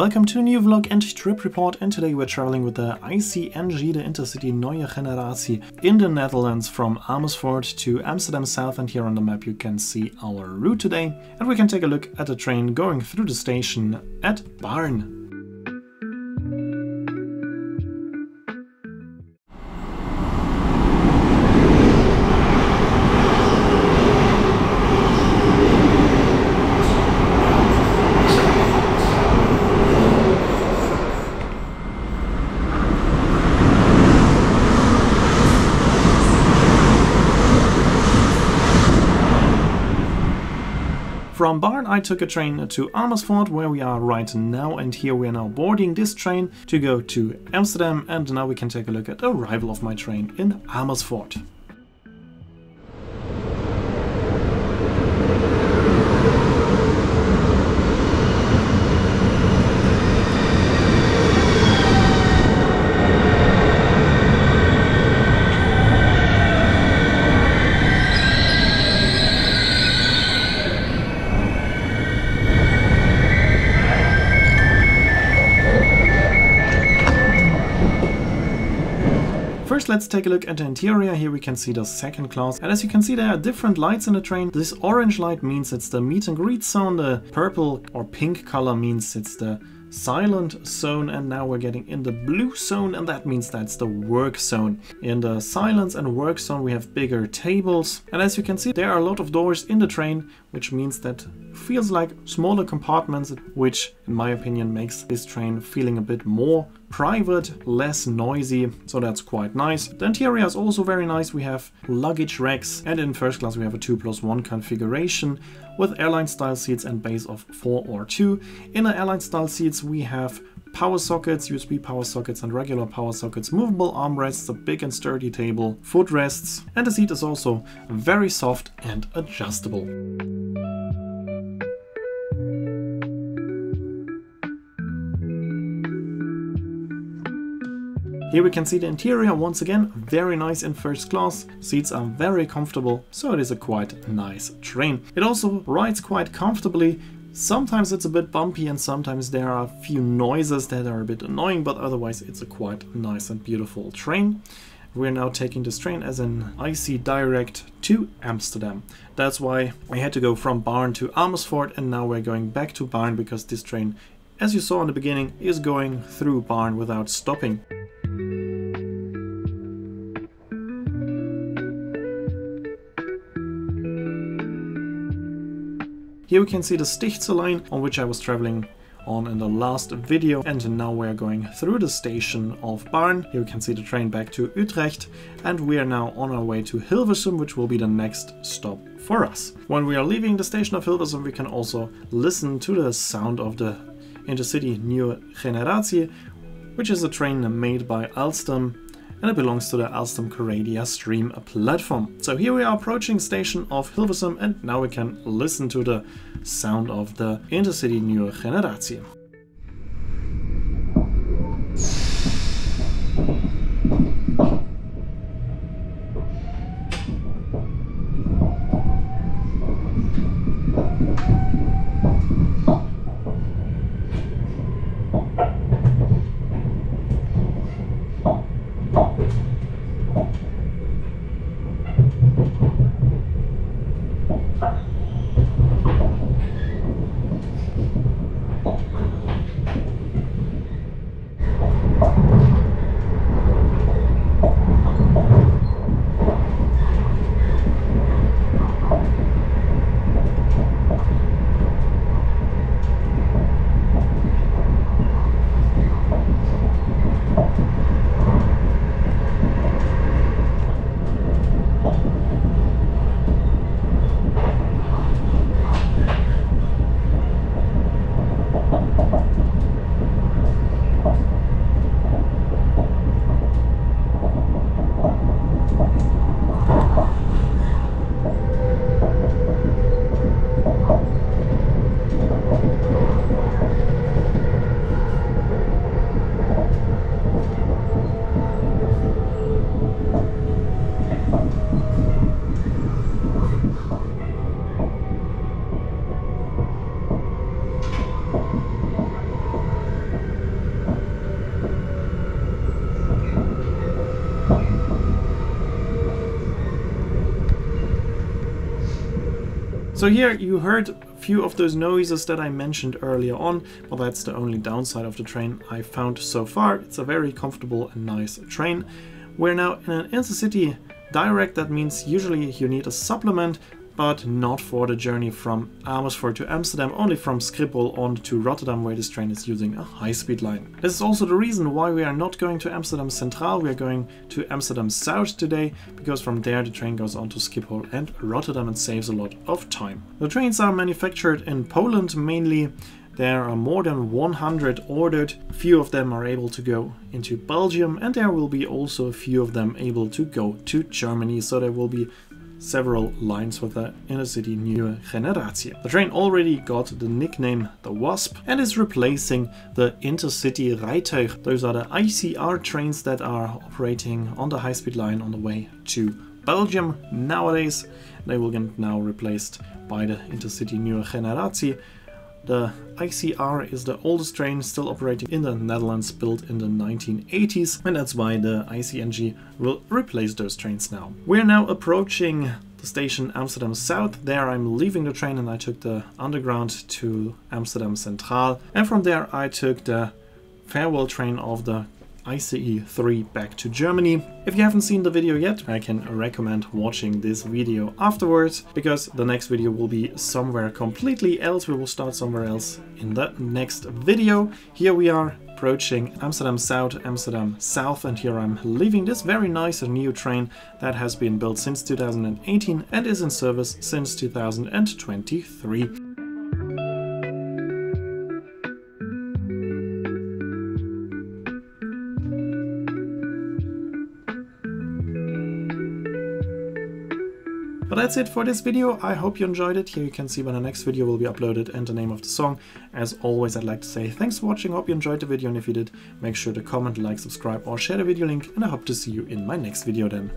Welcome to a new vlog and trip report, and today we're traveling with the ICNG, the Intercity Nieuwe Generatie, in the Netherlands from Amersfoort to Amsterdam South, and here on the map you can see our route today. And we can take a look at the train going through the station at Baarn. From Baarn I took a train to Amersfoort, where we are right now, and here we are now boarding this train to go to Amsterdam, and now we can take a look at the arrival of my train in Amersfoort. First, let's take a look at the interior. Here we can see the second class, and as you can see there are different lights in the train. This orange light means it's the meet and greet zone, the purple or pink color means it's the silent zone, and now we're getting in the blue zone, and that means that's the work zone. In the silence and work zone we have bigger tables, and as you can see there are a lot of doors in the train, which means that feels like smaller compartments, which in my opinion makes this train feeling a bit more private, less noisy, so that's quite nice. The interior is also very nice. We have luggage racks, and in first class we have a 2+1 configuration with airline style seats and base of 4 or 2. In the airline style seats we have power sockets, USB power sockets and regular power sockets, movable armrests, a big and sturdy table, footrests, and the seat is also very soft and adjustable. Here we can see the interior once again, very nice in first class. Seats are very comfortable, so it is a quite nice train. It also rides quite comfortably. Sometimes it's a bit bumpy and sometimes there are a few noises that are a bit annoying, but otherwise it's a quite nice and beautiful train. We're now taking this train as an IC direct to Amsterdam. That's why we had to go from Baarn to Amersfoort, and now we're going back to Baarn because this train, as you saw in the beginning, is going through Baarn without stopping. Here we can see the Stichtse line, on which I was traveling on in the last video, and now we're going through the station of Baarn. Here we can see the train back to Utrecht, and we are now on our way to Hilversum, which will be the next stop for us. When we are leaving the station of Hilversum we can also listen to the sound of the Intercity Nieuwe Generatie, which is a train made by Alstom, and it belongs to the Alstom Coradia stream platform. So here we are approaching the station of Hilversum, and now we can listen to the sound of the Intercity Nieuwe Generatie. So here you heard a few of those noises that I mentioned earlier on, but that's the only downside of the train I found so far. It's a very comfortable and nice train. We're now in an Intercity direct. That means usually you need a supplement, but not for the journey from Amersfoort to Amsterdam, only from Schiphol on to Rotterdam, where this train is using a high-speed line. This is also the reason why we are not going to Amsterdam Centraal. We are going to Amsterdam South today, because from there the train goes on to Schiphol and Rotterdam and saves a lot of time. The trains are manufactured in Poland mainly. There are more than 100 ordered. Few of them are able to go into Belgium, and there will be also a few of them able to go to Germany. So there will be several lines with the Intercity Nieuwe Generatie. The train already got the nickname the Wasp and is replacing the Intercity Rijtuig. Those are the ICR trains that are operating on the high-speed line on the way to Belgium nowadays. They will get now replaced by the Intercity Nieuwe Generatie. The ICR is the oldest train still operating in the Netherlands, built in the 1980s, and that's why the ICNG will replace those trains now. We're now approaching the station Amsterdam South. There I'm leaving the train and I took the underground to Amsterdam Centraal, and from there I took the farewell train of the ICE 3 back to Germany. If you haven't seen the video yet, I can recommend watching this video afterwards, because the next video will be somewhere completely else. We will start somewhere else in the next video. Here we are approaching Amsterdam South, and here I'm leaving this very nice new train that has been built since 2018 and is in service since 2023. But that's it for this video. I hope you enjoyed it. Here you can see when the next video will be uploaded and the name of the song. As always, I'd like to say thanks for watching. Hope you enjoyed the video, and if you did, make sure to comment, like, subscribe or share the video link, and I hope to see you in my next video then.